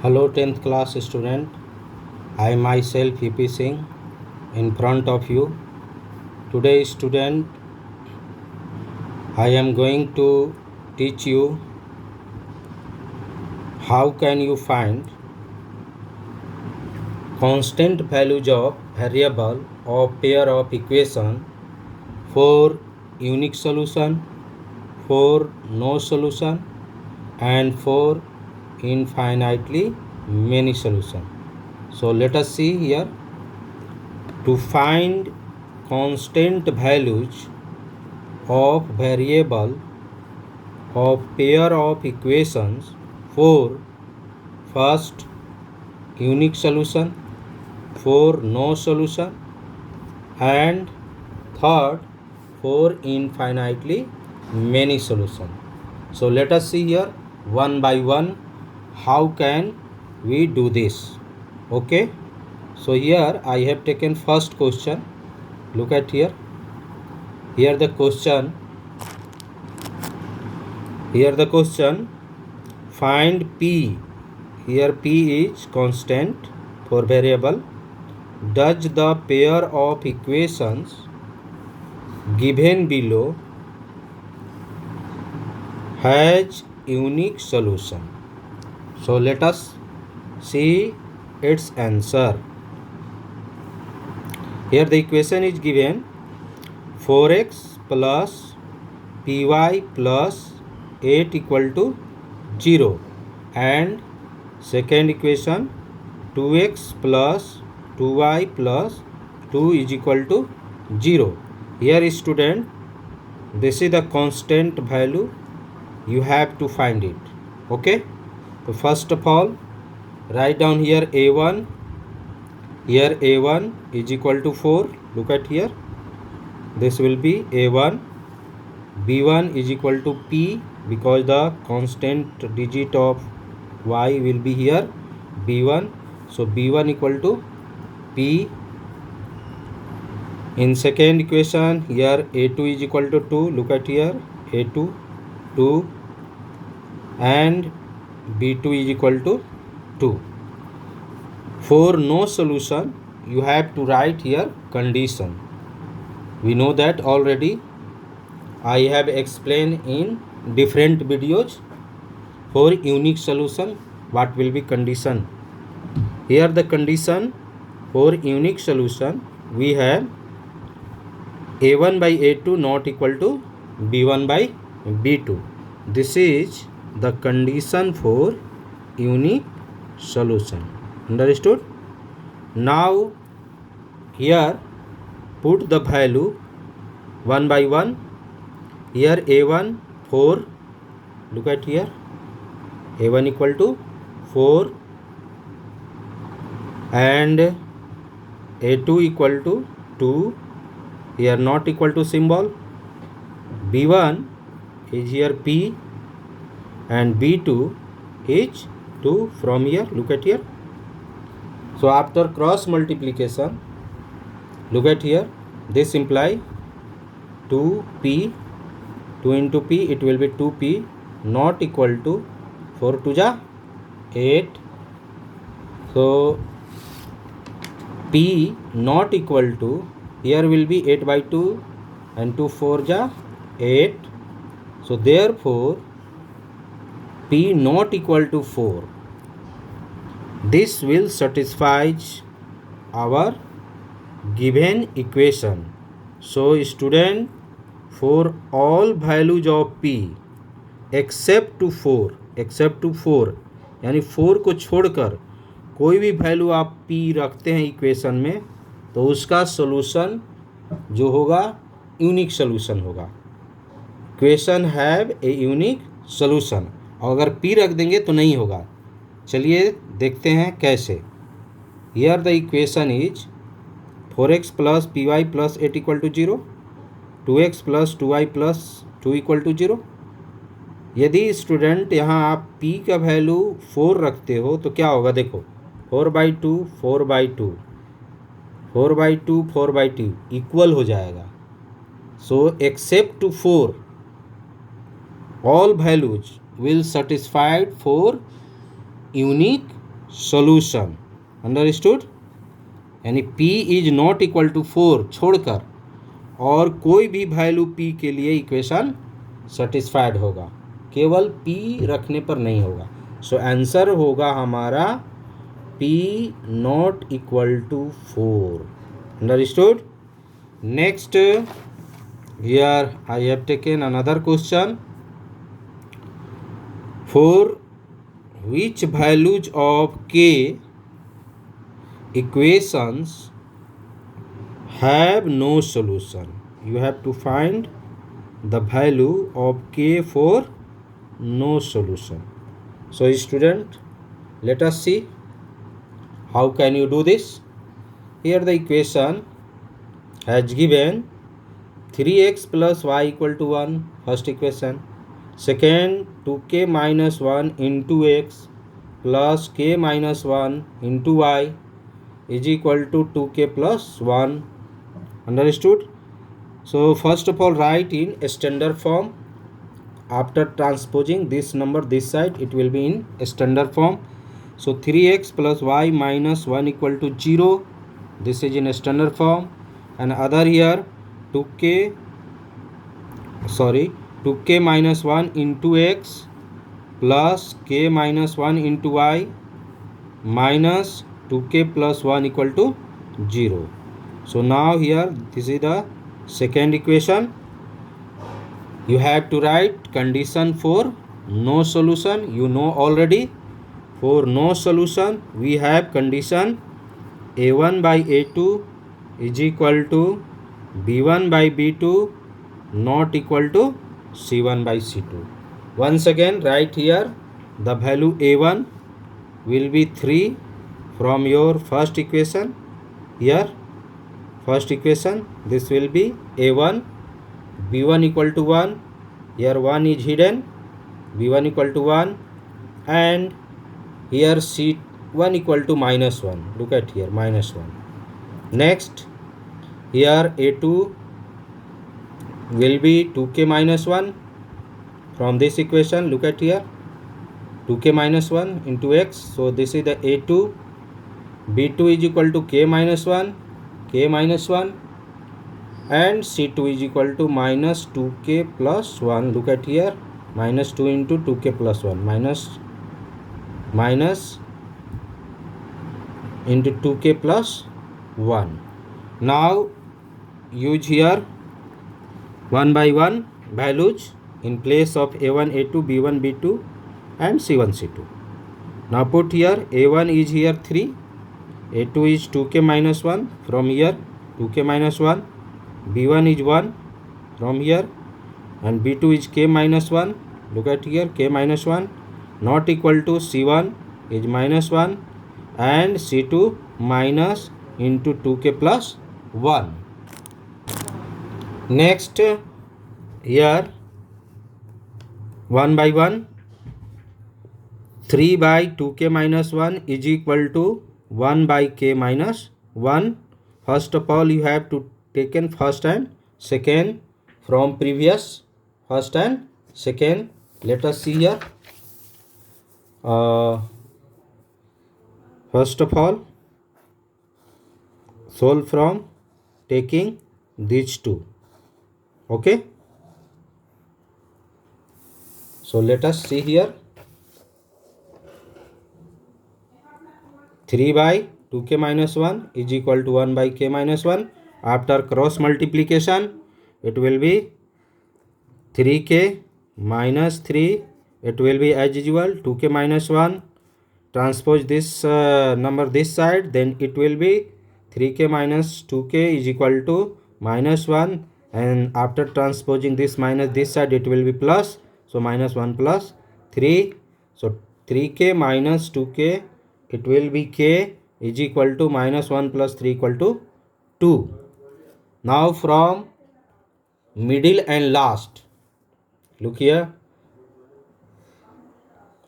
Hello 10th class student. I myself EP Singh in front of you. Today student, I am going to teach you how can you find constant values of variable of pair of equation for unique solution, for no solution and for infinitely many solution. So let us see here. To find constant values of variable of pair of equations for first unique solution, for no solution and third for infinitely many solution. So let us see here one by one how can we do this. Okay, so here I have taken first question. Look at here. Here the question find p. Here p is constant for variable. Does the pair of equations given below has unique solution? So let us see its answer. Here the equation is given 4x plus py plus 8 equal to 0 and second equation 2x plus 2y plus 2 is equal to 0. Here student, this is the constant value, you have to find it. Okay, so first of all write down here a1. Here a1 is equal to 4. Look at here, this will be a1. b1 is equal to p because the constant digit of y will be here b1. So b1 equal to p. In second equation here a2 is equal to 2. Look at here, a2 2 and b2 is equal to 2. For no solution you have to write here condition. We know that already, I have explained in different videos. For unique solution what will be condition? Here the condition for unique solution we have a1 by a2 not equal to b1 by b2. This is the condition for unique solution. Understood? Now here put the value one by one. Here a1 4. Look at here, a1 equal to 4 and a2 equal to 2. Here not equal to symbol. b1 is here p and b2 is 2 from here. Look at here. So after cross multiplication, look at here, this imply 2p, 2 into p, it will be 2p not equal to 4 to ja 8. So p not equal to, here will be 8 by 2 and 2 4 ja 8. So therefore p not equal to 4. This will satisfy our given equation. So student, for all values of p except to 4 यानी 4 को छोड़कर कोई भी value आप p रखते हैं equation में तो उसका सॉल्यूशन जो होगा यूनिक सॉल्यूशन होगा. Equation have a unique solution. और अगर p रख देंगे तो नहीं होगा. चलिए देखते हैं कैसे. Here the equation is 4x plus p y plus 8 equal to 0, 2x plus 2y plus 2 equal to 0. यदि स्टूडेंट यहाँ आप p का वैल्यू 4 रखते हो तो क्या होगा, देखो 4/2 4/2 4/2 4/2 इक्वल हो जाएगा. So except to 4 all values will satisfied for unique solution. Understood? यानी p is not equal to 4 छोड़कर और कोई भी वैल्यू p के लिए इक्वेशन सेटिस्फाइड होगा, केवल p रखने पर नहीं होगा. सो आंसर होगा हमारा p not equal to 4. Understood? Next, here I have taken another question. For which values of k equations have no solution? You have to find the value of k for no solution. So student, let us see how can you do this. Here the equation has given 3x plus y equal to 1, first equation. Second, 2k minus 1 into x plus k minus 1 into y is equal to 2k plus 1. Understood? So first of all, write in standard form. After transposing this number this side, it will be in standard form. So 3x plus y minus 1 equal to 0. This is in standard form. And other here 2k minus 1 into x plus k minus 1 into y minus 2k plus 1 equal to 0. So now here this is the second equation. You have to write condition for no solution. You know already. For no solution we have condition a1 by a2 is equal to b1 by b2 not equal to c1 by c2. Once again write here the value a1 will be 3 from your first equation. Here first equation, this will be a1, b1 equal to 1, here 1 is hidden, b1 equal to 1, and here c1 equal to minus 1. Look at here, minus 1. Next, here a2 will be 2k minus 1. From this equation, look at here, 2k minus 1 into x. So this is the a2. b2 is equal to k minus 1, and c2 is equal to minus 2k plus 1. Look at here, minus 2 into 2k plus 1, minus into 2k plus 1. Now use here 1 by 1 values in place of a1, a2, b1, b2 and c1, c2. Now put here a1 is here 3, a2 is 2k minus 1 from here, 2k minus 1, b1 is 1 from here, and b2 is k minus 1. Look at here, k minus 1 not equal to c1 is minus 1 and c2 minus into 2k plus 1. Next, here 1 by 1, 3 by 2k minus 1 is equal to 1 by k minus 1. First of all, you have to taken first and second from previous first and second. Let us see here. First of all, solve from taking these two. Okay. So let us see here. 3 by 2k minus 1 is equal to 1 by k minus 1. After cross multiplication, it will be 3k minus 3. It will be as usual 2k minus 1. Transpose this number this side, then it will be 3k minus 2k is equal to minus 1. And after transposing this minus this side, it will be plus. So minus 1 plus 3. So 3k minus 2k, it will be k is equal to minus 1 plus 3 equal to 2. Now from middle and last, look here,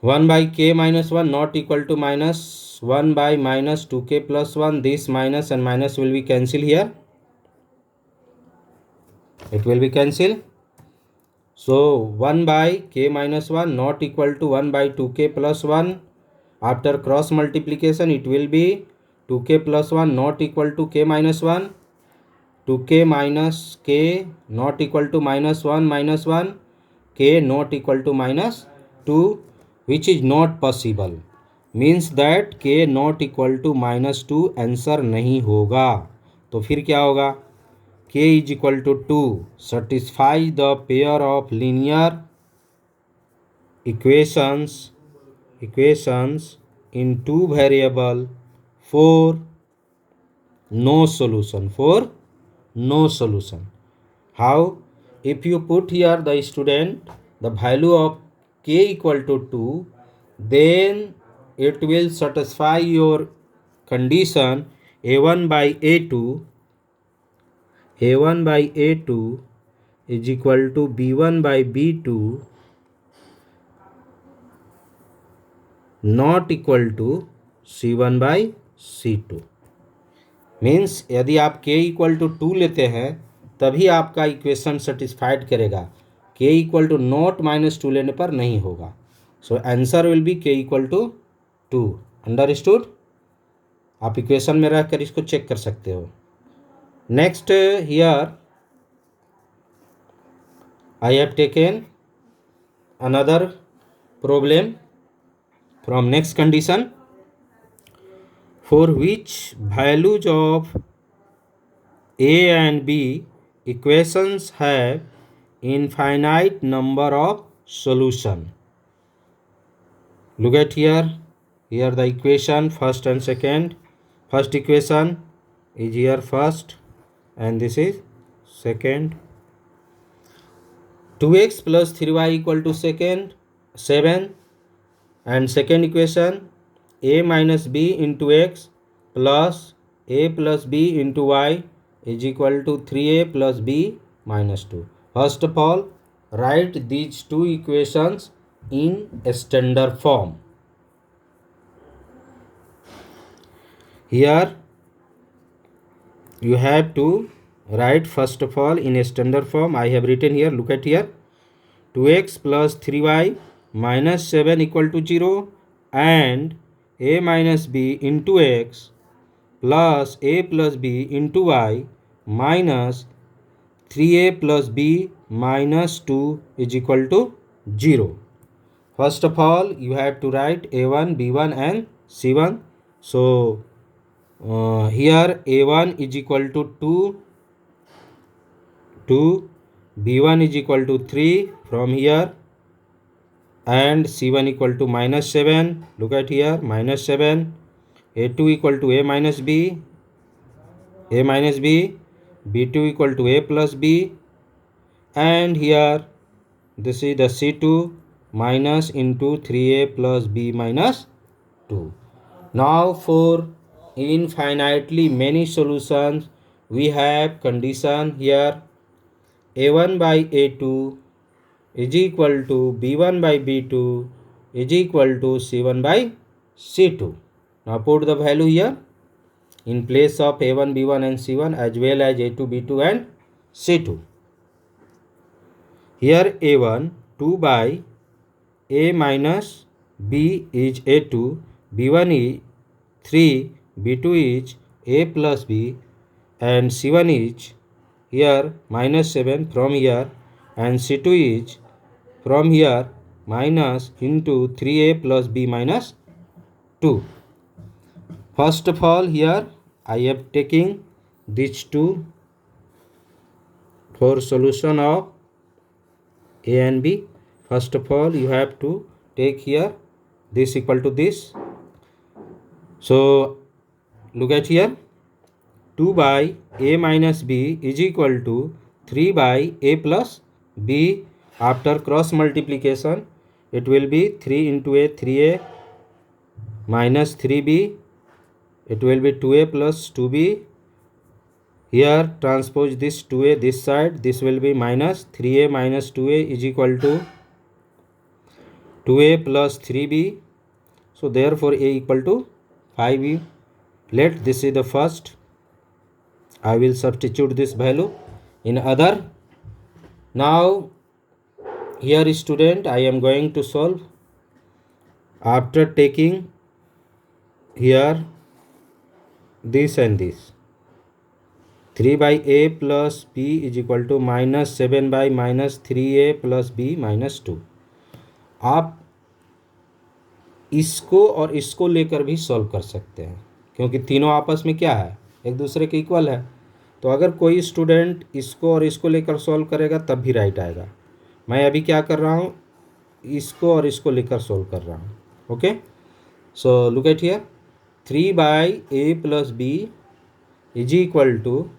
1 by k minus 1 not equal to minus 1 by minus 2k plus 1. This minus and minus will be cancelled here. It will be cancelled. So 1 by k minus 1 not equal to 1 by 2k plus 1. After cross multiplication, it will be 2k plus 1 not equal to k minus 1. 2k minus k not equal to minus 1 minus 1. K not equal to minus 2, which is not possible. Means that k not equal to minus 2 answer नहीं होगा. तो फिर क्या होगा? k is equal to 2 satisfies the pair of linear equations in two variable for no solution. How? If you put here the student the value of k equal to 2, then it will satisfy your condition a1 by a2 is equal to b1 by b2 not equal to c1 by c2. Means यदि आप k equal to 2 लेते हैं तभी आपका equation satisfied करेगा. k equal to not minus 2 लेने पर नहीं होगा. So answer will be k equal to 2. Understood? आप इक्वेशन में रहकर इसको चेक कर सकते हो. Next here I have taken another problem from next condition for which values of a and b equations have infinite number of solution. Look at here the equation first and second. First equation is here first and this is second. 2x plus 3y equal to 7 and second equation a minus b into x plus a plus b into y is equal to 3a plus b minus 2. First of all, write these two equations in standard form. Here you have to write first of all in a standard form. I have written here, look at here, 2x plus 3y minus 7 equal to 0 and a minus b into x plus a plus b into y minus 3a plus b minus 2 is equal to 0. First of all, you have to write a1, b1 and c1. So, here a1 is equal to 2, b1 is equal to 3 from here, and c1 equal to minus 7. Look at here, minus 7. a2 equal to a minus b, b2 equal to a plus b, and here this is the c2 minus into 3a plus b minus 2. Now for infinitely many solutions, we have condition here a1 by a2 is equal to b1 by b2 is equal to c1 by c2. Now put the value here in place of a1, b1 and c1 as well as a2, b2 and c2. Here a1 2 by a minus b is a2, b1 is 3, b2 is a plus b and c1 is here minus 7 from here and c2 is from here minus into 3a plus b minus 2. First of all, here I am taking these two for solution of a and b. First of all, you have to take here this equal to this. So look at here, 2 by a minus b is equal to 3 by a plus b. After cross multiplication, it will be 3 into a, 3a minus 3b. It will be 2a plus 2b. Here transpose this 2a this side. This will be minus 3a minus 2a is equal to 2a plus 3b. So therefore a equal to 5b. Let this is the first. I will substitute this value in other. Now here student, I am going to solve. After taking here this and this. 3 by a plus b is equal to minus 7 by minus 3a plus b minus 2. आप इसको और इसको लेकर भी solve कर सकते हैं, क्योंकि तीनों आपस में क्या है, एक दूसरे के इक्वल है. तो अगर कोई स्टूडेंट इसको और इसको लेकर सॉल्व करेगा तब भी राइट आएगा. मैं अभी क्या कर रहा हूँ, इसको और इसको लेकर सॉल्व कर रहा हूँ. Okay, so look at here. 3 by a plus b is equal to,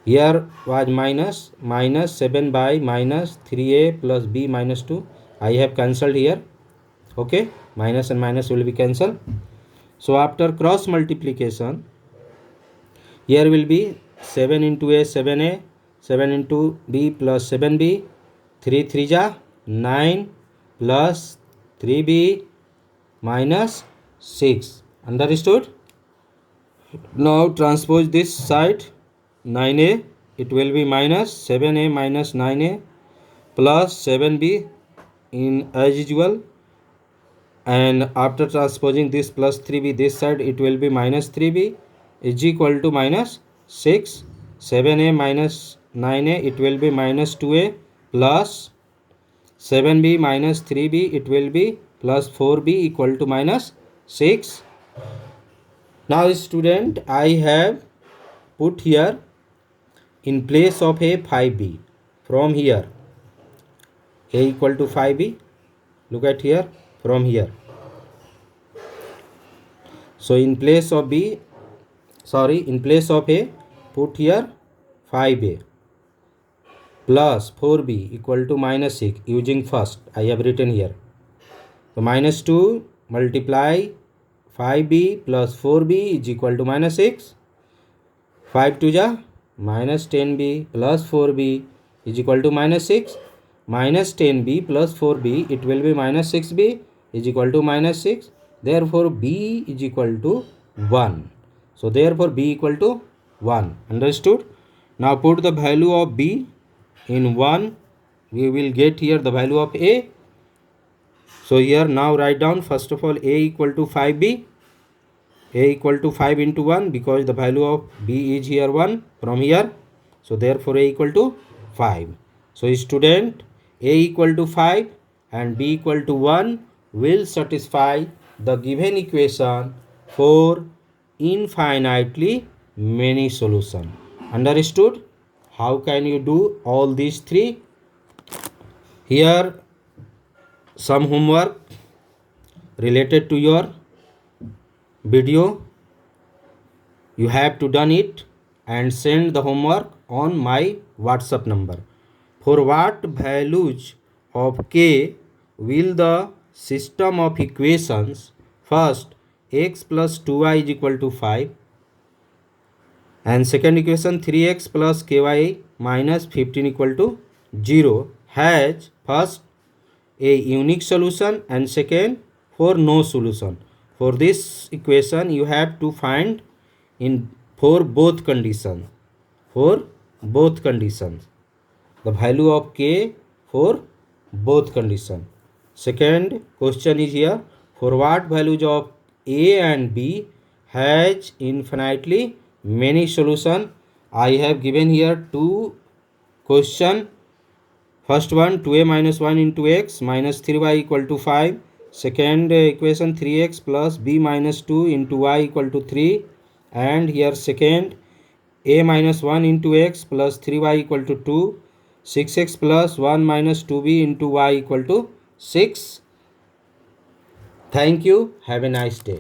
here was minus 7 by minus 3a plus b minus 2. I have cancelled here. Okay, minus and minus will be cancelled. So after cross multiplication, here will be 7 into a 7a, 7 into b plus 7b, 3 3 ja 9 plus 3b minus 6. Understood? Now transpose this side. 9a, it will be minus 7a minus 9a plus 7b in as usual, and after transposing this plus 3b this side, it will be minus 3b is equal to minus 6. 7a minus 9a, it will be minus 2a plus 7b minus 3b, it will be plus 4b equal to minus 6. Now student, I have put here in place of a 5b, from here a equal to 5b. Look at here, from here. So in place of b, in place of a, put here 5a plus 4b equal to minus 6. Using first, I have written here. So minus 2 multiply 5b plus 4b is equal to minus 6. 5 to ja minus 10b plus 4b is equal to minus 6. Minus 10b plus 4b, it will be minus 6b is equal to minus 6. Therefore b is equal to 1. So therefore b equal to 1. Understood? Now put the value of b in 1. We will get here the value of a. So here now write down first of all a equal to 5b. A equal to 5 into 1, because the value of b is here 1 from here. So therefore a equal to 5. So student, a equal to 5 and b equal to 1 will satisfy the given equation for infinitely many solution. Understood? How can you do all these three? Here some homework related to your video. You have to done it and send the homework on my WhatsApp number. For what values of k will the system of equations, first x plus 2y is equal to 5, and second equation 3x plus ky minus 15 equal to 0, has first a unique solution and second for no solution. For this equation you have to find in for both conditions. For both conditions, the value of k for both conditions. Second question is here, for what values of a and b has infinitely many solution. I have given here two question. First one, 2a minus 1 into x minus 3y equal to 5. Second equation, 3x plus b minus 2 into y equal to 3. And here second, a minus 1 into x plus 3y equal to 2. 6x plus 1 minus 2b into y equal to 6. Thank you. Have a nice day.